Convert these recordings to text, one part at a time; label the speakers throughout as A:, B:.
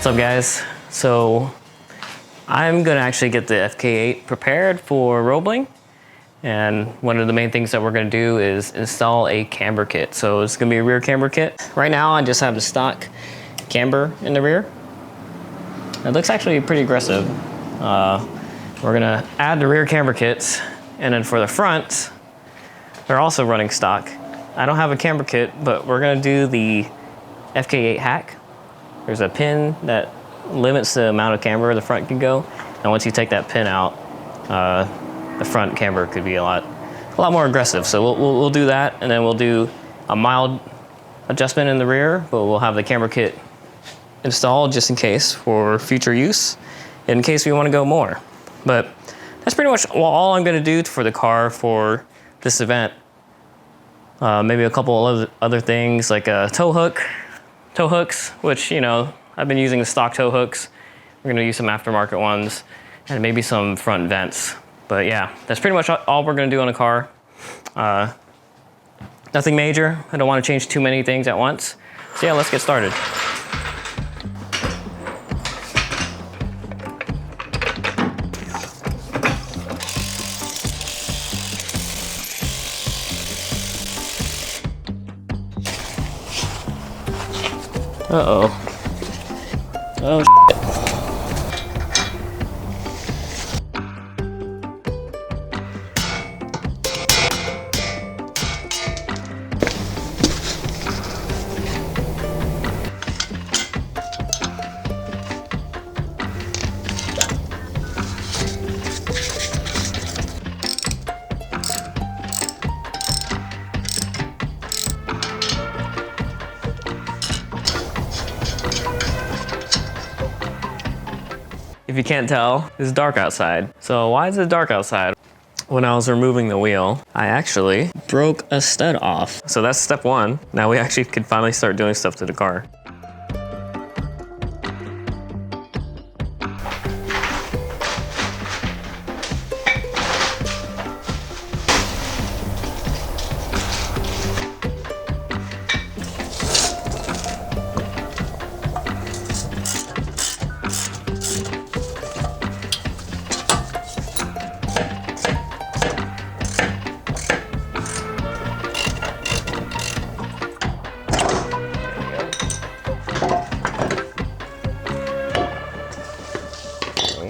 A: What's up, guys? So I'm gonna actually get the FK8 prepared for Roebling, and one of the main things that we're gonna do is install a camber kit. So it's gonna be a rear camber kit. Right now I just have the stock camber in the rear. It looks actually pretty aggressive. We're gonna add the rear camber kits, and then for the front, they're also running stock. I don't have a camber kit, but we're gonna do the FK8 hack. There's a pin that limits the amount of camber the front can go, and once you take that pin out, the front camber could be a lot more aggressive. So we'll do that, and then we'll do a mild adjustment in the rear, but we'll have the camber kit installed just in case for future use, in case we want to go more. But that's pretty much all I'm going to do for the car for this event. Maybe a couple of other things like a tow hooks, which, you know, I've been using the stock tow hooks. We're gonna use some aftermarket ones, and maybe some front vents. But yeah, that's pretty much all we're gonna do on the car. Nothing major. I don't want to change too many things at once. So yeah, let's get started. Uh-oh. Oh, shit. If you can't tell, it's dark outside. So why is it dark outside? When I was removing the wheel, I actually broke a stud off. So that's step one. Now we actually can finally start doing stuff to the car.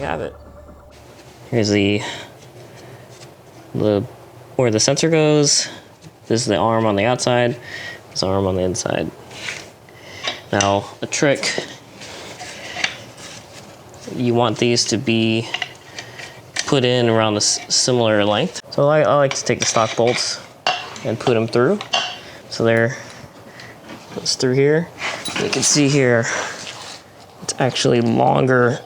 A: Have it. Here's the where the sensor goes. This is the arm on the outside. This arm on the inside. Now a trick, you want these to be put in around a similar length. So I like to take the stock bolts and put them through. So there, it's through here. You can see here, it's actually longer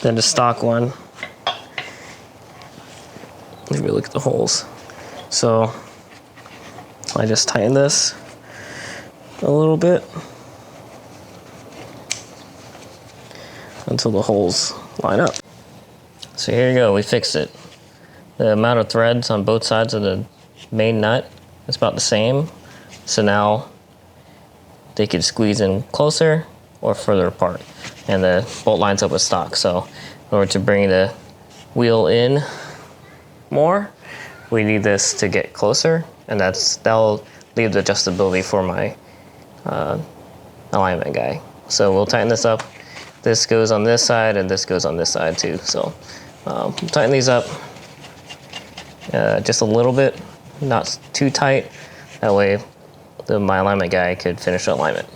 A: than the stock one. If you look at the holes. So I just tighten this a little bit until the holes line up. So here you go, we fixed it. The amount of threads on both sides of the main nut is about the same. So now they could squeeze in closer or further apart, and the bolt lines up with stock. So in order to bring the wheel in more, we need this to get closer, and that'll leave the adjustability for my alignment guy. So we'll tighten this up. This goes on this side, and this goes on this side too. So tighten these up just a little bit, not too tight. That way my alignment guy could finish the alignment.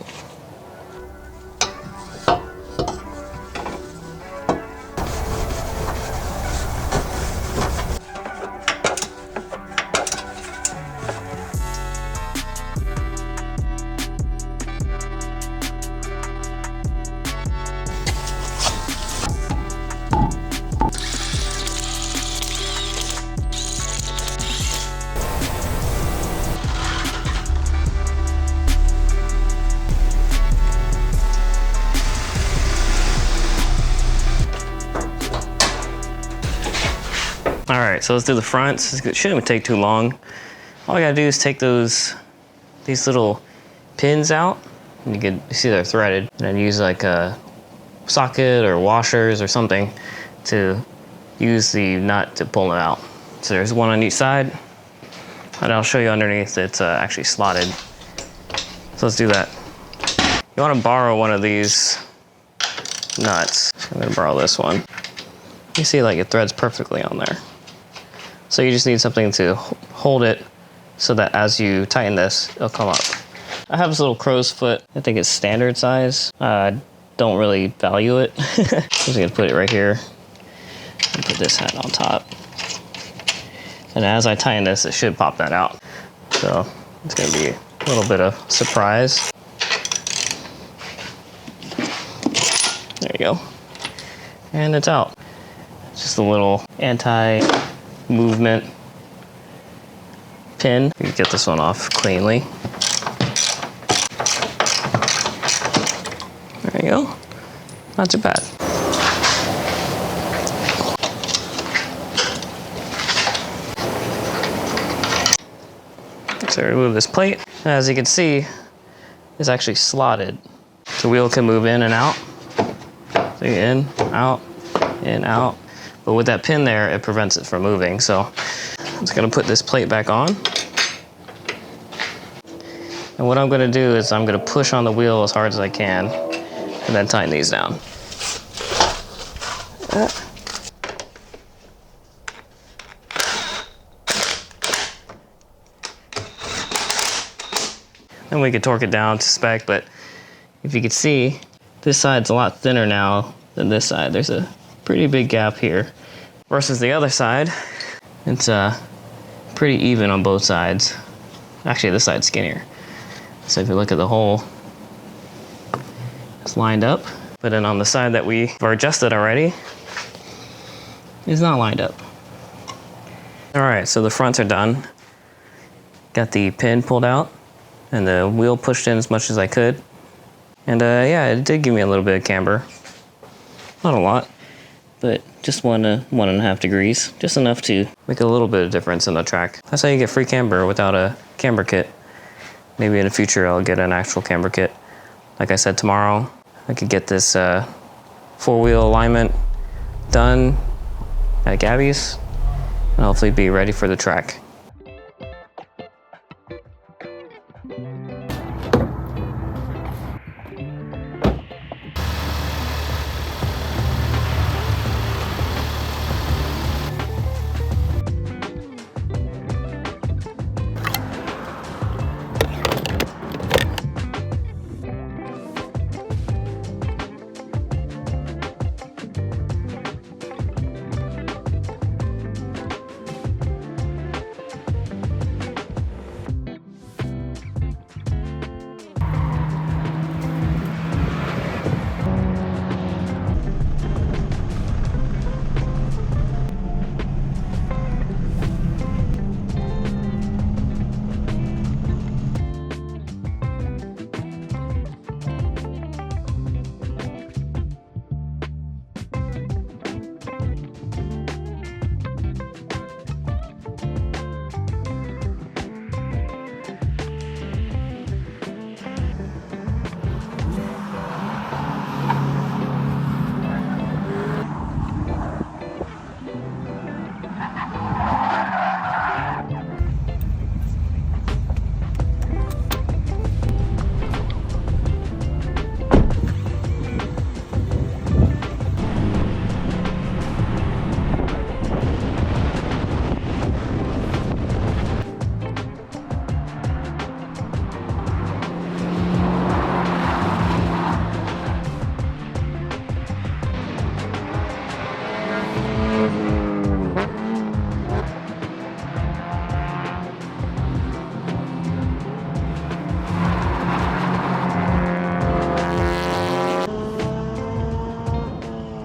A: All right, so let's do the fronts. It shouldn't take too long. All I gotta do is take these little pins out, And you see they're threaded. And then use like a socket or washers or something to use the nut to pull them out. So there's one on each side. And I'll show you underneath, it's actually slotted. So let's do that. You want to borrow one of these nuts. I'm gonna borrow this one. You see like it threads perfectly on there. So you just need something to hold it so that as you tighten this, it'll come up. I have this little crow's foot. I think it's standard size. Don't really value it. I'm just gonna put it right here and put this hat on top. And as I tighten this, it should pop that out. So it's gonna be a little bit of surprise. There you go. And it's out. It's just a little anti-movement pin. You can get this one off cleanly. There you go. Not too bad. So remove this plate. And as you can see, it's actually slotted. The wheel can move in and out. So in, out, in, out. But with that pin there, it prevents it from moving. So I'm just gonna put this plate back on. And what I'm gonna do is I'm gonna push on the wheel as hard as I can and then tighten these down. Then we could torque it down to spec, but if you could see, this side's a lot thinner now than this side. There's a pretty big gap here. Versus the other side, it's pretty even on both sides. Actually, this side's skinnier. So if you look at the hole, it's lined up. But then on the side that we've adjusted already, it's not lined up. All right, so the fronts are done. Got the pin pulled out and the wheel pushed in as much as I could. And yeah, it did give me a little bit of camber. Not a lot, but just 1.5 degrees. Just enough to make a little bit of difference in the track. That's how you get free camber without a camber kit. Maybe in the future I'll get an actual camber kit. Like I said, tomorrow I could get this 4-wheel alignment done at Gabby's and hopefully be ready for the track.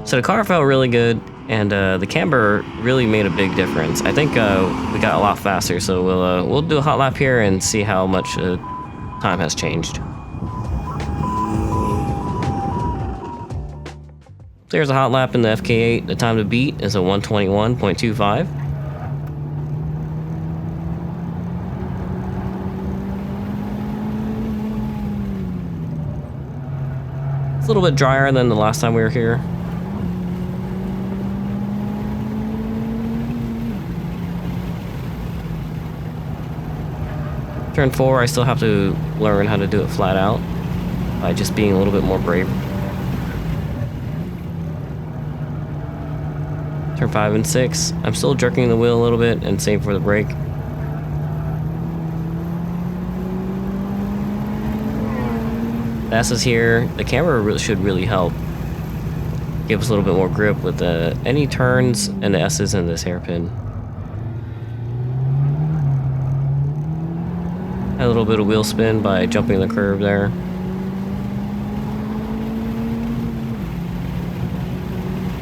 A: So the car felt really good, and the camber really made a big difference. I think we got a lot faster, so we'll do a hot lap here and see how much time has changed. There's a hot lap in the FK8. The time to beat is a 121.25. little bit drier than the last time we were here. Turn 4, I still have to learn how to do it flat out by just being a little bit more brave. Turn 5 and 6, I'm still jerking the wheel a little bit, and same for the brake. The S is here. The camera should really help give us a little bit more grip with any turns and the S's in this hairpin. A little bit of wheel spin by jumping the curve there.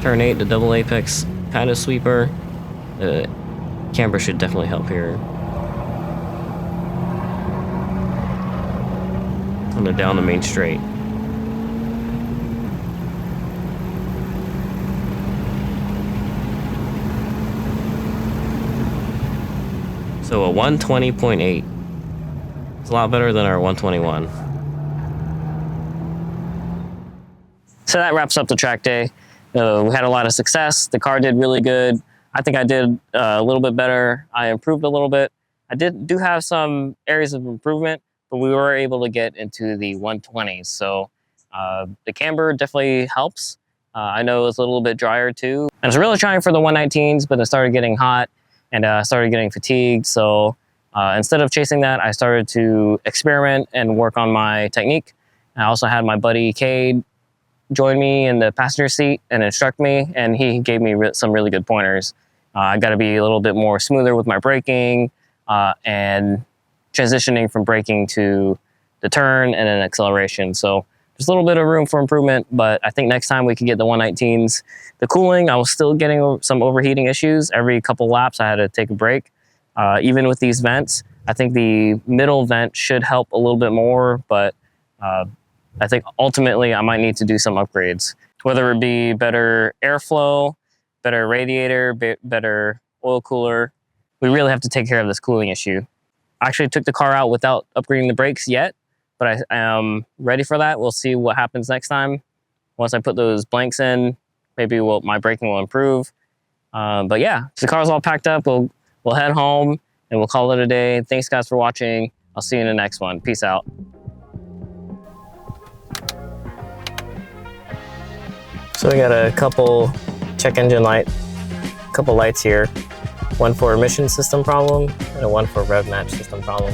A: Turn 8, the double apex kind of sweeper. The camber should definitely help here. Down the main straight. So a 120.8. It's a lot better than our 121. So that wraps up the track day. We had a lot of success. The car did really good. I think I did a little bit better. I improved a little bit. I do have some areas of improvement, but we were able to get into the 120s. So the camber definitely helps. I know it's a little bit drier too. I was really trying for the 119s, but it started getting hot and I started getting fatigued. So instead of chasing that, I started to experiment and work on my technique. I also had my buddy Cade join me in the passenger seat and instruct me, and he gave me some really good pointers. I got to be a little bit more smoother with my braking and transitioning from braking to the turn and then acceleration. So there's a little bit of room for improvement, but I think next time we can get the 119s. The cooling, I was still getting some overheating issues. Every couple laps I had to take a break. Even with these vents, I think the middle vent should help a little bit more, but I think ultimately I might need to do some upgrades, whether it be better airflow, better radiator, better oil cooler. We really have to take care of this cooling issue. I actually took the car out without upgrading the brakes yet, but I am ready for that. We'll see what happens next time. Once I put those blanks in, maybe my braking will improve. But yeah, so the car's all packed up. We'll head home and we'll call it a day. Thanks guys for watching. I'll see you in the next one. Peace out. So we got a couple check engine light, couple lights here. One for emission system problem and one for rev match system problem.